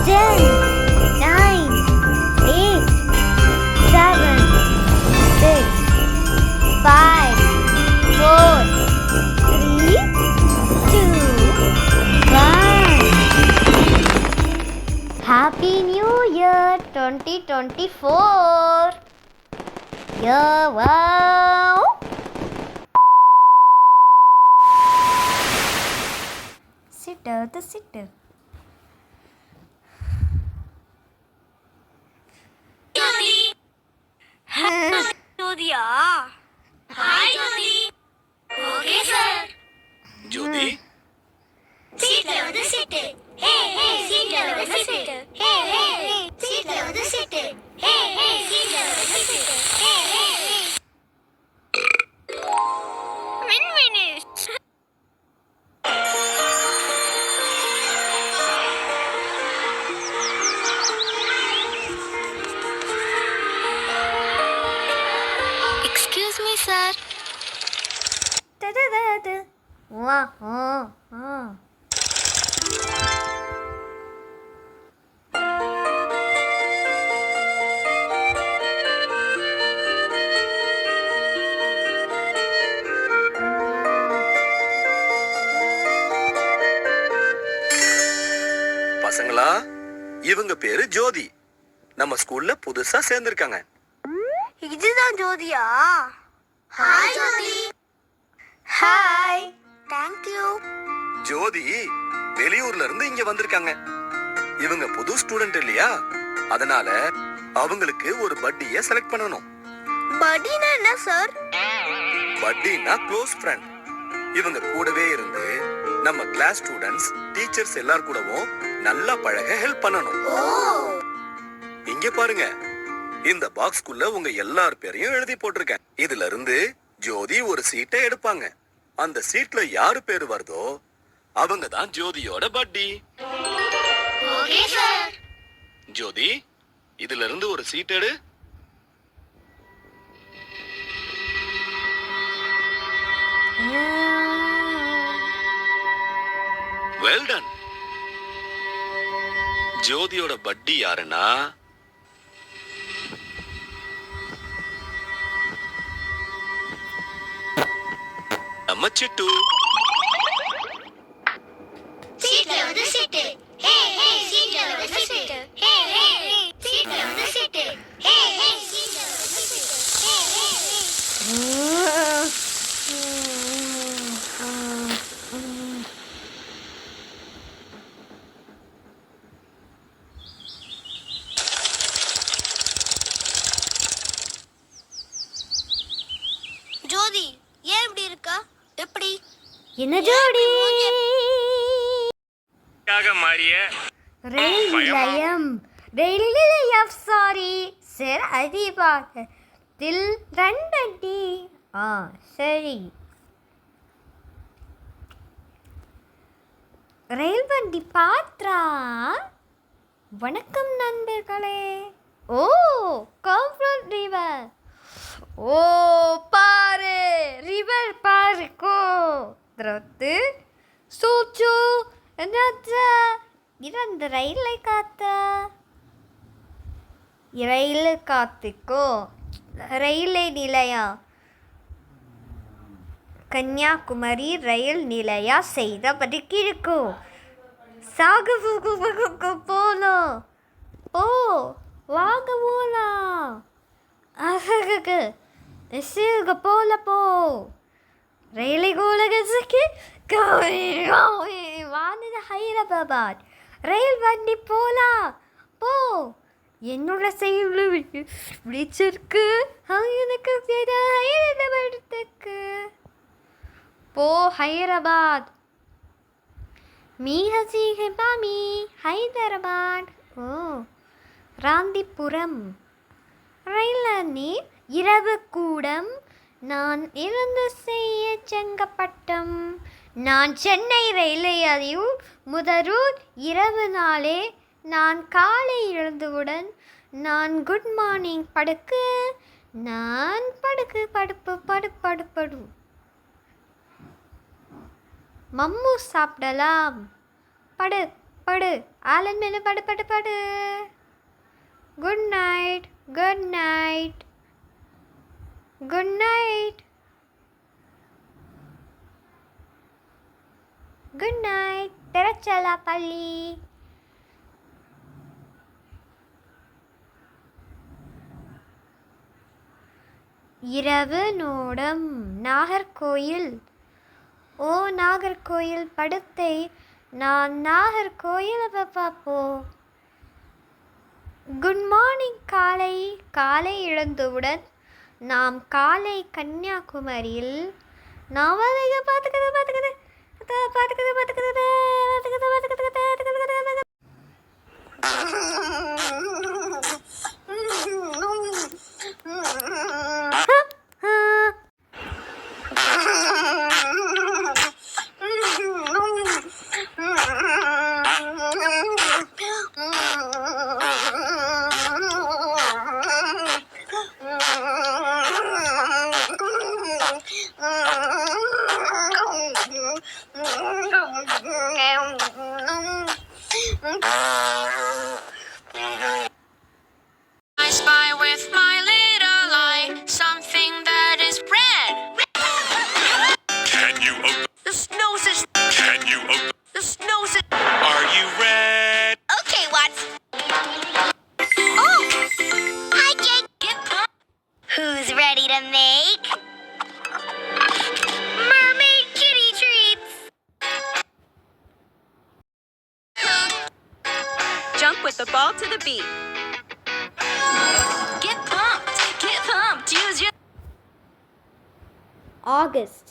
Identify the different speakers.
Speaker 1: 10, 9, 8, 7, 6, 5, 4, 3, 2, 1. Happy New Year 2024. Yeah, wow. Sitter.
Speaker 2: ஜோதியா? Hi Jothi. Okay sir.
Speaker 3: Jothi
Speaker 2: சீட்ல வந்து சீட்டு. ஹே ஹே சீட்ல வந்து சீட்டு. ஹே ஹே சீட்ல வந்து சீட்டு. ஹே ஹே சீட்ல வந்து சீட்டு. ஹே ஹே மின்மினிஸ். Excuse me sir.
Speaker 3: பசங்களா, இவங்க பேரு ஜோதி. நம்ம ஸ்கூல்ல புதுசா சேர்ந்திருக்காங்க.
Speaker 2: இதுதான் ஜோதியா? Hi Jothi. Hi. Thank you.
Speaker 3: Jothi வெளியூர்ல இருந்து இங்க வந்திருக்காங்க. இவங்க புது ஸ்டூடெண்ட் இல்லையா, அதனால அவங்களுக்கு ஒரு பட்டிய செலக்ட் பண்ணணும்.
Speaker 2: பட்டினா என்ன சார்?
Speaker 3: பட்டினா close friend. இவங்க கூடவே இருந்து நம்ம கிளாஸ் ஸ்டூடண்ட்ஸ், டீச்சர்ஸ் எல்லார் கூடவும் நல்லா பழக ஹெல்ப் பண்ணணும். இங்க பாருங்க, இந்த பாக்ஸ்க்குள்ள உங்க எல்லார் பேரையும் எழுதி போட்டிருக்கேன். இதுல இருந்து ஜோதி ஒரு சீட்டை எடுப்பாங்க. அந்த சீட்ல யாரு பேரு வருதோ அவங்க தான் ஜோதியோட பட்டி.
Speaker 2: Okay sir.
Speaker 3: ஜோதி, இதுல இருந்து ஒரு சீட் எடு. Well done. ஜோதியோட பட்டி யாருன்னா நம்ம சிட்டு.
Speaker 2: சீட்ல வந்து சீட்டு. ஹே ஹே சீட்ல வந்து சீட்டு. ஹே ஹே சீட்ல வந்து சீட்டு. ஹே ஹே சீட்ல வந்து சீட்டு. ஹே ஹே ஜோதி, ஏன் இப்படி இருக்கா? எப்படி?
Speaker 1: என்ன ஜோடி?
Speaker 3: மாறிய
Speaker 1: ரயில் நிலையம் சாரி சார், அதிபாகத்தில் 2 அடி. சரி. ரயில் வண்டி பாத்ரா. வணக்கம் நண்பர்களே. ஓ, காம்ஃப்ரண்ட் ரிவர். ஓ பாரு, ரிவர் பாருக்கோ. திரத்து சூச்சு என்னது? இரண்டு ரயிலை காத்துக்கோ. ரயிலை நிலையம் கன்னியாகுமரி ரயில் நிலைய செய்தபடி கிழக்கும் சாகு போலாம். ஓ வாங்க போலாம். போல போ. ரயிலை கோலகசுக்கு வானது ஹைதராபாத். ரயில் வண்டி போலாம் போ. என்னோட செயல் பிடிச்சிருக்கு. எனக்கு ஹைதராபாத்துக்கு போ. ஹைதராபாத் மீ ஹைதராபாத். ஓ ராந்திபுரம் ரயிலி இரவு கூடம். நான் இருந்து செய்ய செங்கப்பட்டம். நான் சென்னை ரயிலையும் முதரூர் இரவு நாளே. நான் காலை எழுந்தவுடன் நான் குட் மார்னிங் படுக்கு. நான் படுக்கு படு. மம்மு சாப்பிடலாம். படு ஆலன் மேலே படு படு படு. Good night good night good night good night. திரச்சலா பள்ளி. இரவு நோடம் நாகர்கோயில். ஓ நாகர்கோயில் படுத்தை நான் நாகர்கோயில் பாப்போ. குட் மார்னிங் காலை. காலை எழுந்தவுடன் நாம் காலை கன்னியாகுமரியில் நாம் பார்த்துக்கிறது.
Speaker 2: I spy with my little eye something that is red.
Speaker 4: Can you open?
Speaker 2: The snow is.
Speaker 4: Can you open?
Speaker 2: The snow is.
Speaker 4: Are you ready?
Speaker 2: Okay, Watts. Oh! Hi, Jake. Get pumped. Who's ready to make mermaid kitty treats?
Speaker 5: Jump with the ball to the beat.
Speaker 2: Get pumped. Get pumped. Use your.
Speaker 1: August